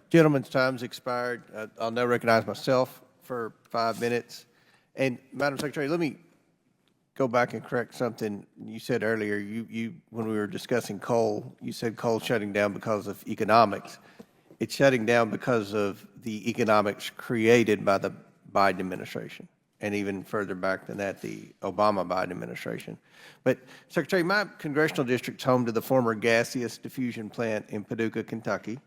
Gentlemen's time's expired. I'll now recognize myself for 5 minutes. And Madam Secretary, let me go back and correct something you said earlier. You when we were discussing coal, you said coal shutting down because of economics. It's shutting down because of the economics created by the Biden administration, and even further back than that, the Obama-Biden administration. But Secretary, my congressional district's home to the former gaseous diffusion plant in Paducah, Kentucky,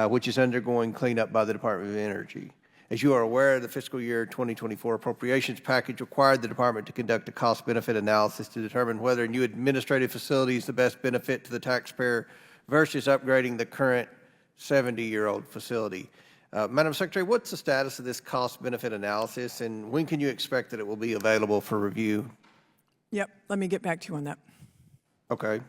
which is undergoing cleanup by the Department of Energy. As you are aware, the fiscal year 2024 appropriations package required the department to conduct a cost-benefit analysis to determine whether a new administrative facility is the best benefit to the taxpayer versus upgrading the current 70-year-old facility. Madam Secretary, what's the status of this cost-benefit analysis, and when can you expect that it will be available for review? Yep, let me get back to you on that. Okay.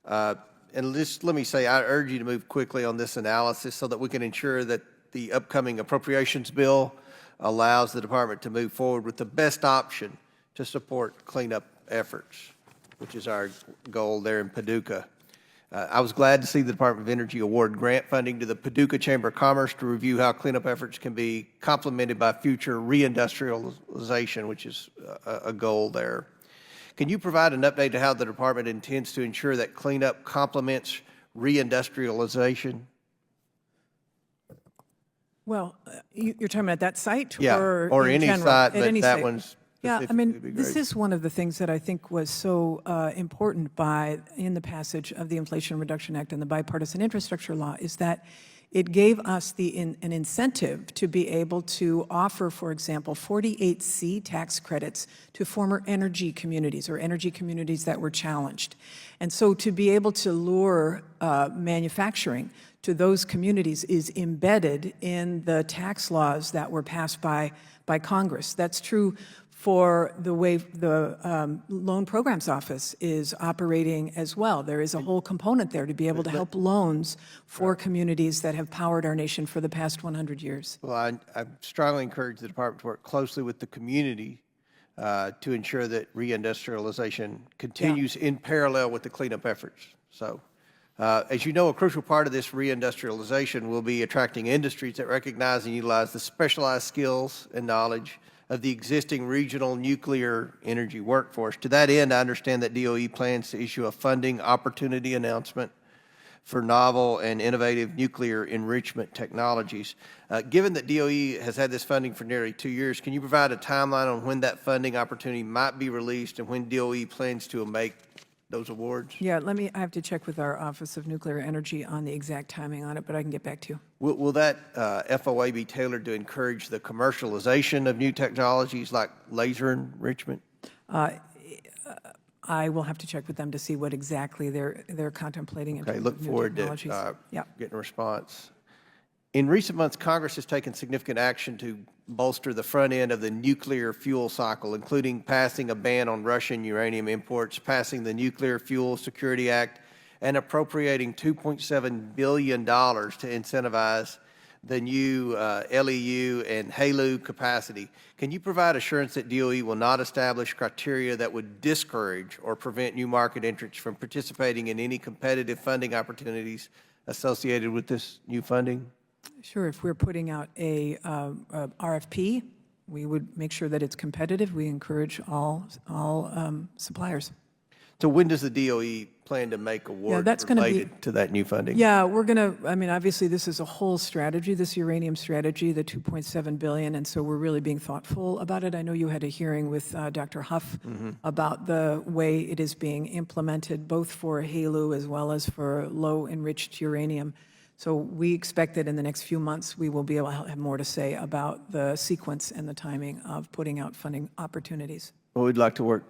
And just let me say, I urge you to move quickly on this analysis so that we can ensure that the upcoming appropriations bill allows the department to move forward with the best option to support cleanup efforts, which is our goal there in Paducah. I was glad to see the Department of Energy award grant funding to the Paducah Chamber of Commerce to review how cleanup efforts can be complemented by future reindustrialization, which is a goal there. Can you provide an update to how the department intends to ensure that cleanup complements reindustrialization? Well, you're talking about that site, Yeah, or in any general? site, At but any that site. one's Yeah, I mean, this great. is one of the things that I think was so important in the passage of the Inflation Reduction Act and the bipartisan infrastructure law, is that it gave us an incentive to be able to offer, for example, 48C tax credits to former energy communities or energy communities that were challenged. And so to be able to lure manufacturing to those communities is embedded in the tax laws that were passed by Congress. That's true for the way the Loan Programs Office is operating as well. There is a whole component there to be able to help loans for communities that have powered our nation for the past 100 years. Well, I strongly encourage the department to work closely with the community to ensure that reindustrialization continues in parallel with the cleanup efforts. So, as you know, a crucial part of this reindustrialization will be attracting industries that recognize and utilize the specialized skills and knowledge of the existing regional nuclear energy workforce. To that end, I understand that DOE plans to issue a funding opportunity announcement for novel and innovative nuclear enrichment technologies. Given that DOE has had this funding for nearly 2 years, can you provide a timeline on when that funding opportunity might be released and when DOE plans to make those awards? Yeah, I have to check with our Office of Nuclear Energy on the exact timing on it, but I can get back to you. Will that FOA be tailored to encourage the commercialization of new technologies like laser enrichment? I will have to check with them to see what exactly they're contemplating. Okay, look forward to getting a response. In recent months, Congress has taken significant action to bolster the front end of the nuclear fuel cycle, including passing a ban on Russian uranium imports, passing the Nuclear Fuel Security Act, and appropriating $2.7 billion to incentivize the new LEU and HALEU capacity. Can you provide assurance that DOE will not establish criteria that would discourage or prevent new market entrants from participating in any competitive funding opportunities associated with this new funding? Sure. If we're putting out a RFP, we would make sure that it's competitive. We encourage all suppliers. So when does the DOE plan to make awards related to that new funding? Yeah, we're going to, I mean, obviously this is a whole strategy, this uranium strategy, the $2.7 billion, and so we're really being thoughtful about it. I know you had a hearing with Dr. Huff about the way it is being implemented, both for HALEU as well as for low-enriched uranium. So we expect that in the next few months we will be able to have more to say about the sequence and the timing of putting out funding opportunities. Well, we'd like to work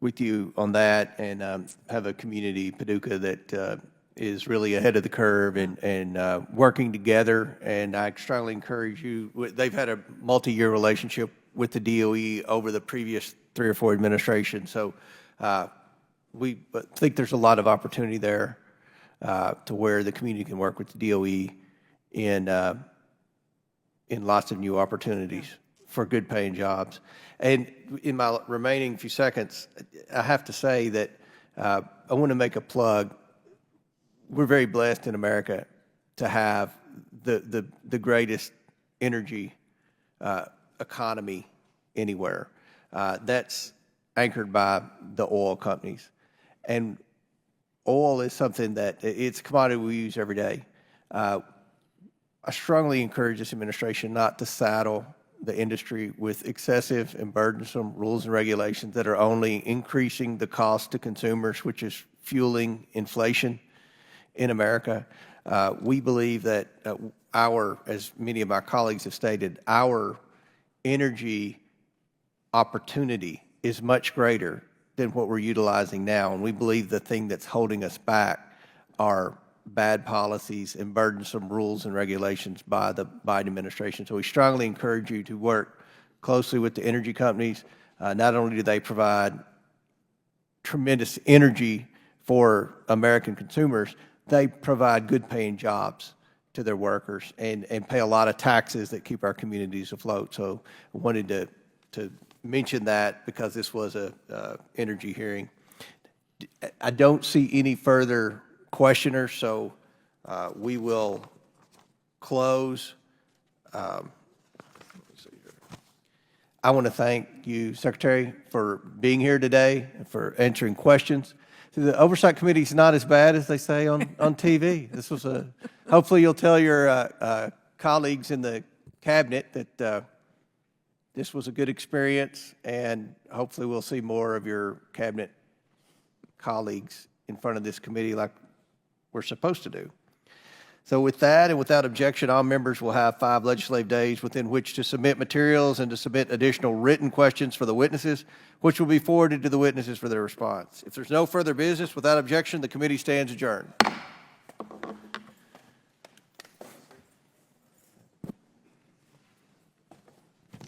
with you on that and have a community, Paducah, that is really ahead of the curve and working together. And I strongly encourage you. They've had a multi-year relationship with the DOE over the previous 3 or 4 administrations. So we think there's a lot of opportunity there to where the community can work with the DOE in lots of new opportunities for good paying jobs. And in my remaining few seconds, I have to say that I want to make a plug. We're very blessed in America to have the greatest energy economy anywhere. That's anchored by the oil companies. And oil is something that it's a commodity we use every day. I strongly encourage this administration not to saddle the industry with excessive and burdensome rules and regulations that are only increasing the cost to consumers, which is fueling inflation in America. We believe that as many of my colleagues have stated, our energy opportunity is much greater than what we're utilizing now. And we believe the thing that's holding us back are bad policies and burdensome rules and regulations by the Biden administration. So we strongly encourage you to work closely with the energy companies. Not only do they provide tremendous energy for American consumers, they provide good paying jobs to their workers and pay a lot of taxes that keep our communities afloat. So I wanted to mention that because this was a energy hearing. I don't see any further questioners, so we will close. I want to thank you, Secretary, for being here today and for answering questions. The Oversight Committee is not as bad as they say on TV. This was hopefully you'll tell your colleagues in the cabinet that this was a good experience, and hopefully we'll see more of your cabinet colleagues in front of this committee like we're supposed to do. So with that and without objection, all members will have 5 legislative days within which to submit materials and to submit additional written questions for the witnesses, which will be forwarded to the witnesses for their response. If there's no further business, without objection, the committee stands adjourned.